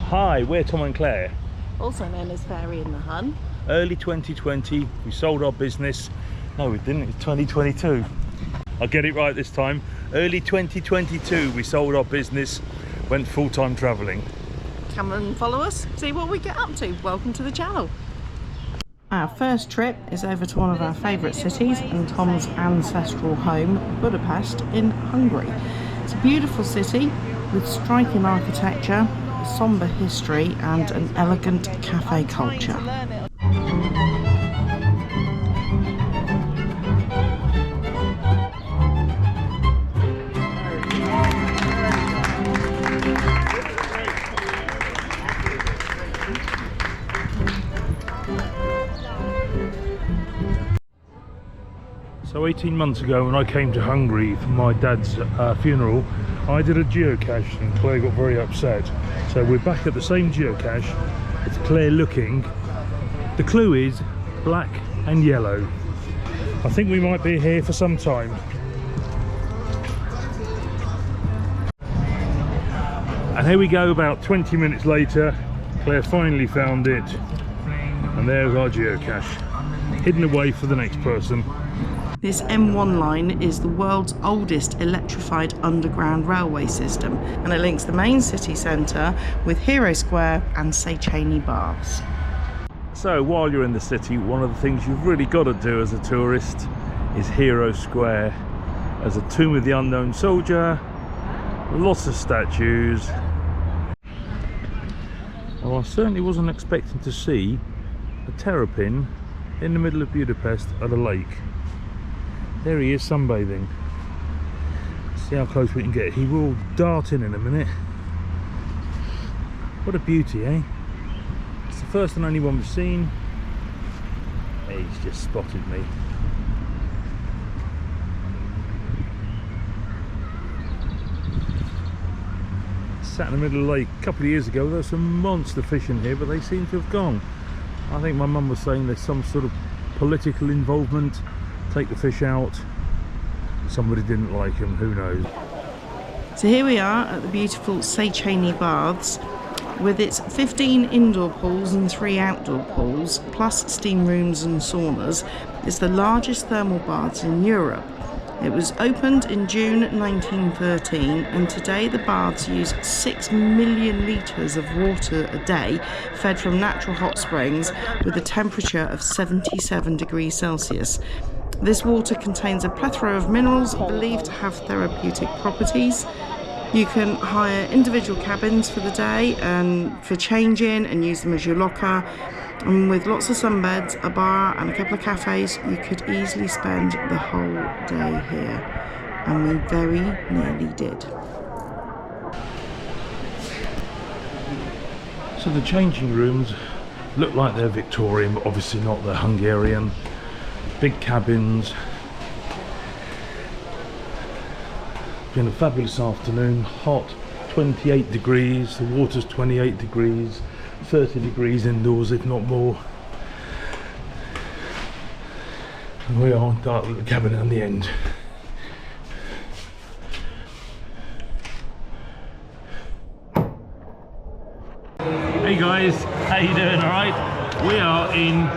Hi, we're Tom and Claire. Also known as Fairy in the Hun. Early 2020, we sold our business. No, we didn't, it's 2022. I'll get it right this time. Early 2022, we sold our business, went full-time travelling. Come and follow us, see what we get up to. Welcome to the channel. Our first trip is over to one of our favourite cities and Tom's ancestral home, Budapest in Hungary. It's a beautiful city with striking architecture, sombre history and an elegant cafe culture. So 18 months ago when I came to Hungary for my dad's funeral, I did a geocache and Claire got very upset. So we're back at the same geocache. It's Claire looking. The clue is black and yellow. I think we might be here for some time. And here we go, about 20 minutes later, Claire finally found it. And there's our geocache, hidden away for the next person. This M1 line is the world's oldest electrified underground railway system, and it links the main city centre with Hero Square and Széchenyi Baths. So while you're in the city, one of the things you've really got to do as a tourist is Hero Square. There's a tomb of the unknown soldier, lots of statues. Well, I certainly wasn't expecting to see a terrapin in the middle of Budapest at a lake. There he is, sunbathing. See how close we can get. He will dart in a minute. What a beauty, eh? It's the first and only one we've seen. He's just spotted me. Sat in the middle of the lake a couple of years ago. There was some monster fish in here, but they seem to have gone. I think my mum was saying there's some sort of political involvement. Take the fish out. Somebody didn't like him, who knows. So here we are at the beautiful Széchenyi Baths with its 15 indoor pools and 3 outdoor pools, plus steam rooms and saunas. It's the largest thermal baths in Europe. It was opened in June 1913 and today the baths use 6 million litres of water a day fed from natural hot springs with a temperature of 77 degrees Celsius. This water contains a plethora of minerals believed to have therapeutic properties. You can hire individual cabins for the day and for changing and use them as your locker. And with lots of sunbeds, a bar and a couple of cafes, you could easily spend the whole day here. And we very nearly did. So the changing rooms look like they're Victorian, but obviously not, they're Hungarian. Big cabins. Been a fabulous afternoon, hot, 28 degrees, the water's 28 degrees, 30 degrees indoors if not more. And we are dark little cabin on the end. Hey guys, how you doing? Alright? We are in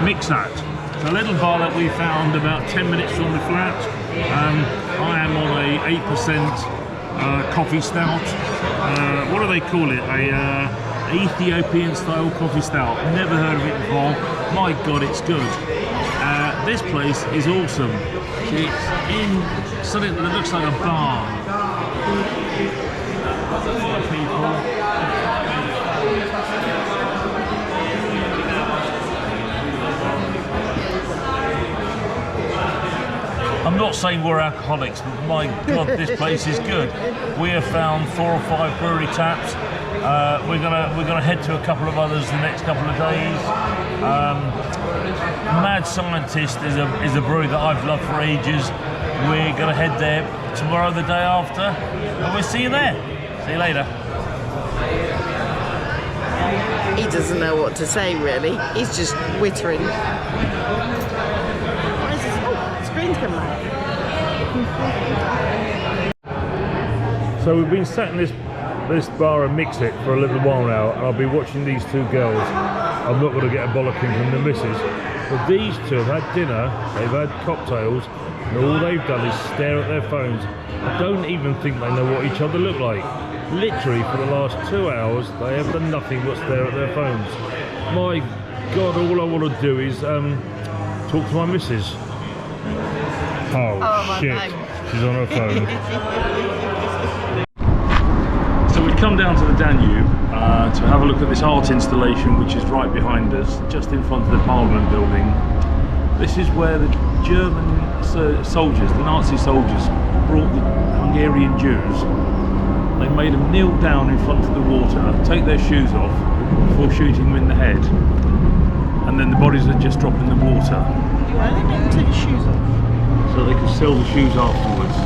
Mixat. It's a little bar that we found about 10 minutes from the flat. I am on a 8% coffee stout. What do they call it? A Ethiopian style coffee stout. Never heard of it before. My God, it's good. This place is awesome. It's in something that looks like a bar. A lot of people. I'm not saying we're alcoholics, but my God, this place is good. We have found 4 or 5 brewery taps. We're gonna head to a couple of others the next couple of days. Mad Scientist is a brewery that I've loved for ages. We're gonna head there tomorrow, the day after, and we'll see you there. See you later. He doesn't know what to say really. He's just wittering. Screen's come back. So we've been sat in this this bar and mix it for a little while now, and I'll be watching these two girls. I'm not going to get a bollocking from the missus, but these two have had dinner, they've had cocktails, and all they've done is stare at their phones. I don't even think they know what each other look like. Literally for the last 2 hours, they have done nothing but stare at their phones. My God, all I want to do is talk to my missus. Oh shit, she's on her phone. So we've come down to the Danube to have a look at this art installation which is right behind us, just in front of the Parliament building. This is where the German soldiers, the Nazi soldiers, brought the Hungarian Jews. They made them kneel down in front of the water, take their shoes off before shooting them in the head, and then the bodies are just dropped in the water. Why they didn't take the shoes off? So they could sell the shoes afterwards.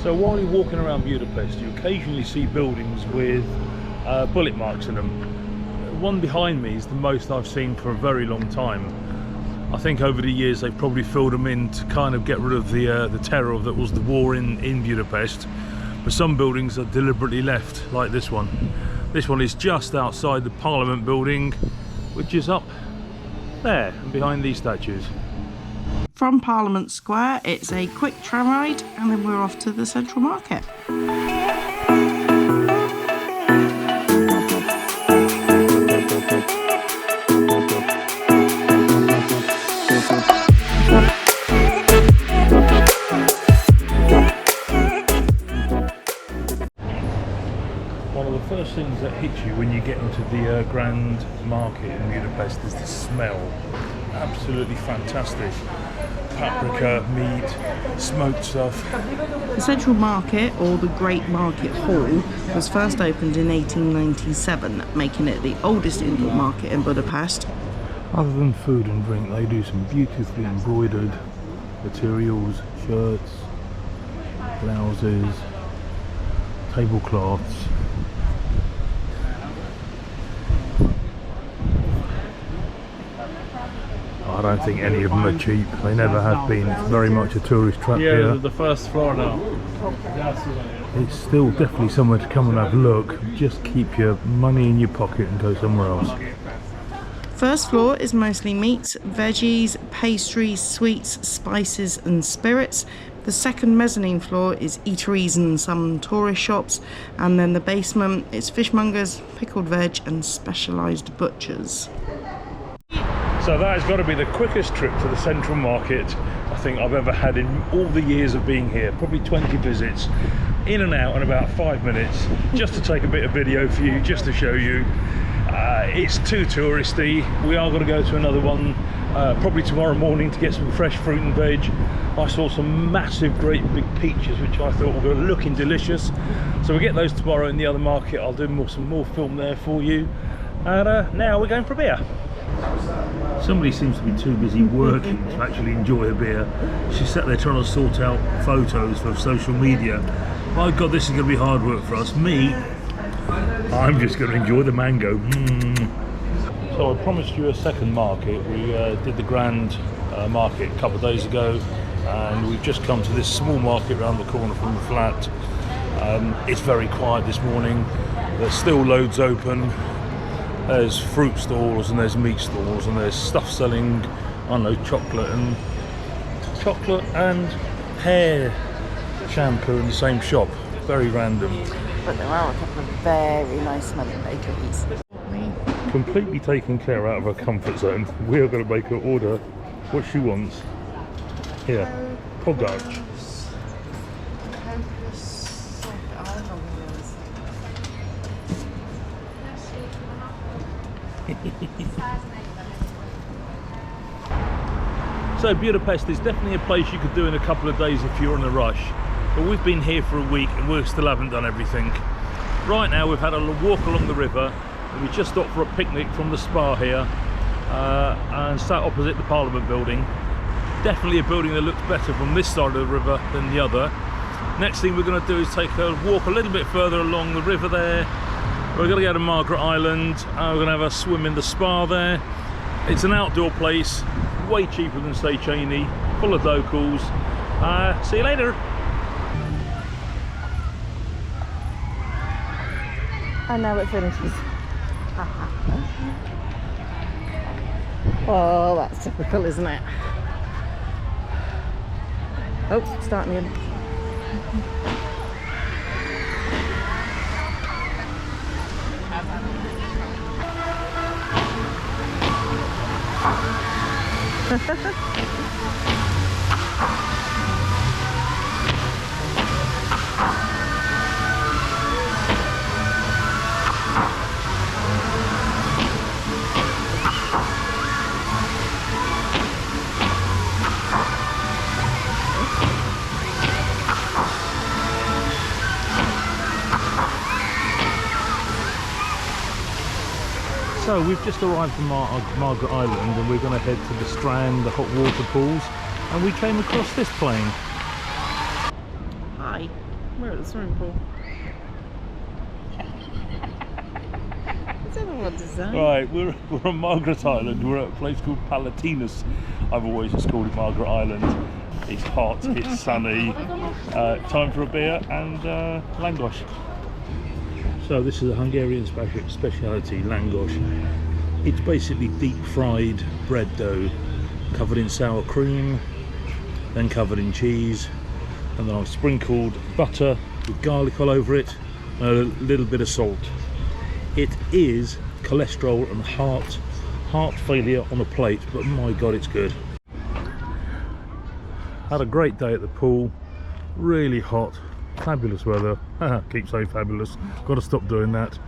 So while you're walking around Budapest, you occasionally see buildings with bullet marks in them. The one behind me is the most I've seen for a very long time. I think over the years they've probably filled them in to kind of get rid of the terror that was the war in Budapest. But some buildings are deliberately left, like this one. This one is just outside the Parliament building, which is up there and behind these statues. From Parliament Square, it's a quick tram ride, and then we're off to the Central Market. One of the first things that hits you when you get into the Grand Market in Budapest is the smell. Absolutely fantastic. Paprika, meat, smoked stuff. The Central Market, or the Great Market Hall, was first opened in 1897, making it the oldest indoor market in Budapest. Other than food and drink, they do some beautifully embroidered materials, shirts, blouses, tablecloths. I don't think any of them are cheap. They never have been. It's very much a tourist trap here. Yeah, the first floor now. It's still definitely somewhere to come and have a look. Just keep your money in your pocket and go somewhere else. First floor is mostly meats, veggies, pastries, sweets, spices and spirits. The second mezzanine floor is eateries and some tourist shops, and then the basement is fishmongers, pickled veg and specialised butchers. So that has got to be the quickest trip to the Central Market I think I've ever had in all the years of being here. Probably 20 visits, in and out in about 5 minutes, just to take a bit of video for you, just to show you. It's too touristy. We are going to go to another one probably tomorrow morning to get some fresh fruit and veg. I saw some massive, great big peaches which I thought were looking delicious. So we'll get those tomorrow in the other market. I'll do some more film there for you. And now we're going for a beer. Somebody seems to be too busy working to actually enjoy a beer. She's sat there trying to sort out photos for social media. My God, this is going to be hard work for us. Me, I'm just going to enjoy the mango. So I promised you a second market. We did the Grand Market a couple of days ago, and we've just come to this small market around the corner from the flat. It's very quiet this morning. There's still loads open. There's fruit stalls and there's meat stalls and there's stuff selling, I don't know, chocolate and hair shampoo in the same shop. Very random. But there are a couple of very nice smelling bakeries. Completely taken care out of her comfort zone. We are going to make her order what she wants. Here, pogač. So Budapest is definitely a place you could do in a couple of days if you're in a rush. But we've been here for a week and we still haven't done everything. Right now we've had a walk along the river and we just stopped for a picnic from the spa here and sat opposite the Parliament building. Definitely a building that looks better from this side of the river than the other. Next thing we're going to do is take a walk a little bit further along the river there. We're going to go to Margaret Island, we're going to have a swim in the spa there. It's an outdoor place, way cheaper than Say Cheney, full of locals. See you later. And now it finishes. Oh, that's typical, isn't it? Oh, starting again. So we've just arrived from Margaret Island and we're going to head to the Strand, the hot water pools, and we came across this plane. Hi, we're at the swimming pool. I don't know what to say. Right, we're on Margaret Island. We're at a place called Palatinus. I've always just called it Margaret Island. It's hot, it's sunny. Time for a beer and langos. So this is a Hungarian speciality, langos. It's basically deep fried bread dough covered in sour cream, then covered in cheese, and then I've sprinkled butter with garlic all over it and a little bit of salt. It is cholesterol and heart failure on a plate, but my god, it's good. Had a great day at the pool, really hot. Fabulous weather. Keep saying fabulous, got to stop doing that.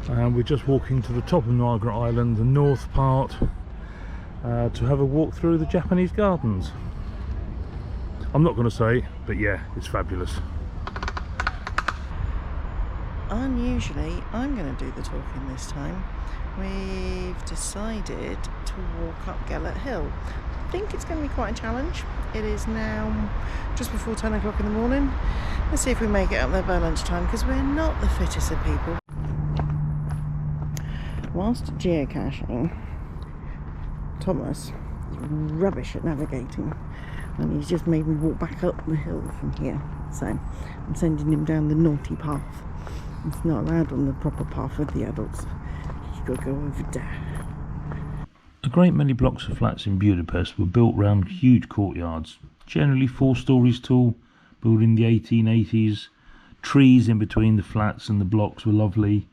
And we're just walking to the top of Margaret Island, the north part, to have a walk through the Japanese gardens. I'm not going to say, but yeah, it's fabulous. Unusually, I'm going to do the talking this time. We've decided to walk up Gellert Hill. I think it's going to be quite a challenge. It is now just before 10 o'clock in the morning. Let's see if we make it up there by lunchtime, because we're not the fittest of people. Whilst geocaching, Thomas is rubbish at navigating, and he's just made me walk back up the hill from here. So I'm sending him down the naughty path. He's not allowed on the proper path with the adults. He's got to go over there. A great many blocks of flats in Budapest were built round huge courtyards, generally 4 stories tall, built in the 1880s. Trees in between the flats and the blocks were lovely.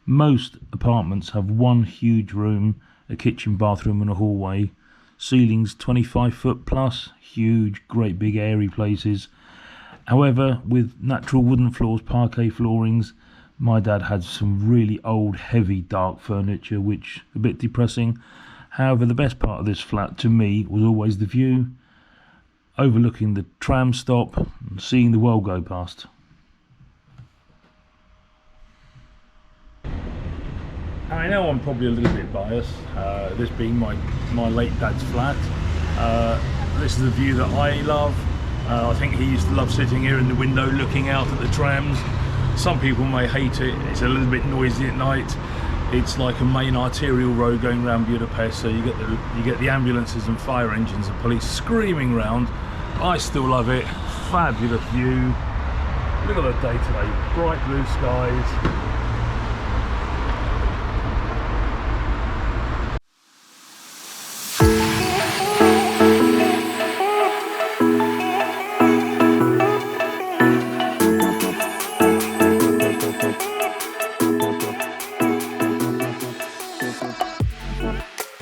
Most apartments have one huge room, a kitchen, bathroom and a hallway. Ceilings 25 foot plus, huge, great big airy places. However, with natural wooden floors, parquet floorings, my dad had some really old, heavy, dark furniture, which a bit depressing. However, the best part of this flat to me was always the view, overlooking the tram stop and seeing the world go past. I know I'm probably a little bit biased, this being my late dad's flat. This is the view that I love. I think he used to love sitting here in the window looking out at the trams. Some people may hate it, it's a little bit noisy at night. It's like a main arterial road going around Budapest, so you get the ambulances and fire engines and police screaming round. I still love it. Fabulous view. Look at the day today, bright blue skies,